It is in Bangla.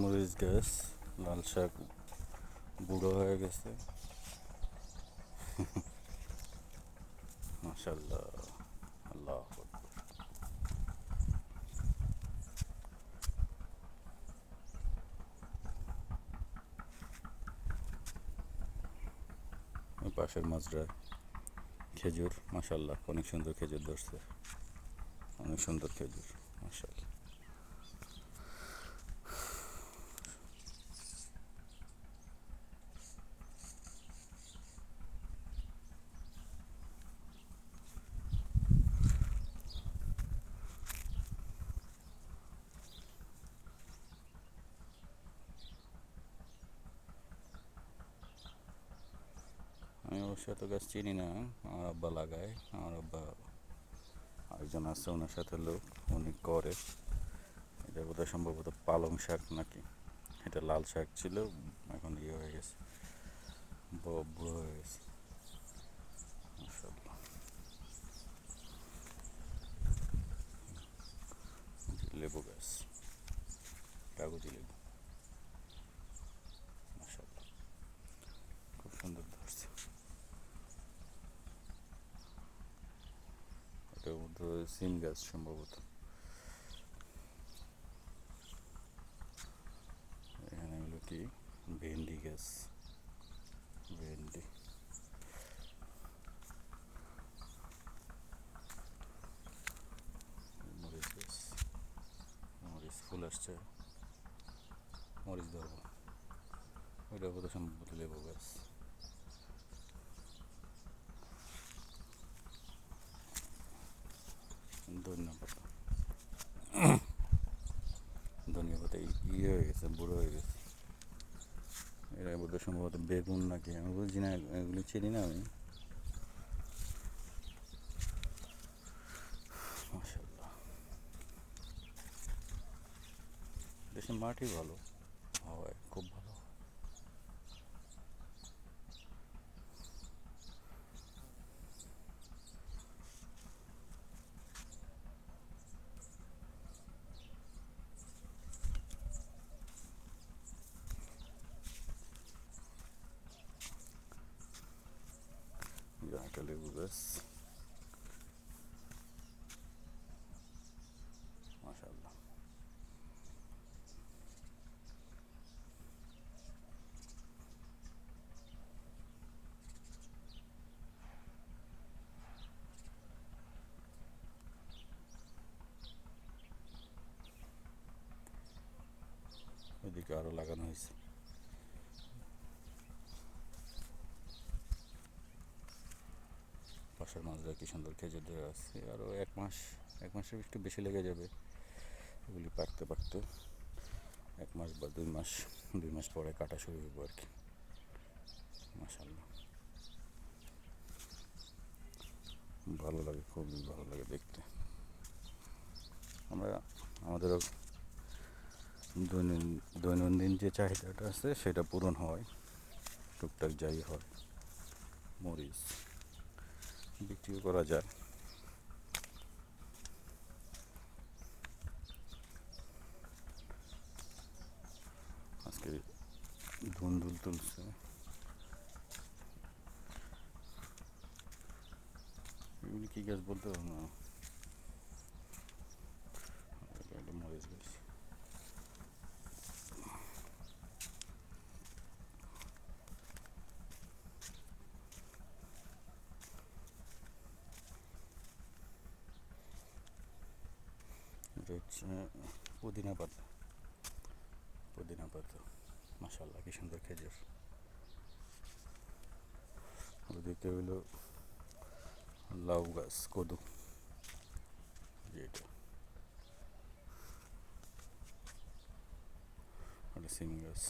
মরিচ গাছ, লাল শাক বুড়ো হয়ে গেছে। মাশাল্লাহ, আল্লাহ আকবার। ওই পাশের মাজরা খেজুর, মাশাল্লাহ অনেক সুন্দর খেজুর ধরছে, অনেক সুন্দর খেজুর, মাশাল্লাহ। আমি অবশ্য এত গাছ চিনি না, আমার আব্বা লাগায়। আমার আব্বা আরেকজন আছে, ওনার সাথে লোক, উনি করে। এটা বোধহয় সম্ভবত পালং শাক নাকি, এটা লাল শাক ছিল, এখন ইয়ে হয়ে গেছে, বুড়ো হয়ে গেছে, মাশাআল্লাহ। লেবু গাছ, কাগজি লেবু, মাশাআল্লাহ খুব সুন্দর ধরছে। এটা বোধহয় সিম গাছ সম্ভবত। এখানে হলো কি ভেন্ডি গাছ, ভেন্ডি, মরিচ গাছ, মরিচ ফুল আসছে, মরিচ ধরবো। ওইটা বোধহয় সম্ভবত লেবু গাছ। ধনিয়া পাতা, ধনিয়া পাতা ইয়ে হয়ে গেছে, বুড়ো হয়ে গেছে। এরা বোধহয় সম্ভবত বেগুন নাকি, আমি বুঝছি না, এগুলি চিনি না আমি। মাশাল্লাহ, দেশের মাটি ভালো হয়, খুব ভালো হয়। একটা লেবু গাছ, মাশাল্লাহ। ওইদিকে আরও লাগানো হয়েছে। পাশের মাছরা কি সুন্দর খেজুর ধরে আছে, আরও এক মাসের একটু বেশি লেগে যাবে এগুলি পাকতে পাকতে। 1 মাস বা 2 মাস, 2 মাস পরে কাটা শুরু হইব আর কি। মাশাল্লাহ, ভালো লাগে, খুবই ভালো লাগে দেখতে। আমরা আমাদেরও দৈনন্দিন যে চাহিদাটা আছে সেটা পূরণ হয়, টুকটাক যাই হয়। মরিচ বিক্রিও করা যায়। আজকে ধুন্দুল তুলছে। এগুলি কী গাছ বলতে পারবো না, একটা মরিচ গাছ। এটা হচ্ছে পুদিনা পাতা, পুদিনা পাতা, মাশাল্লাহ কি সুন্দর খেজুর। ওদিকে হইলো লাউ গাছ, কদু, যেটা ওটা সিম গাছ।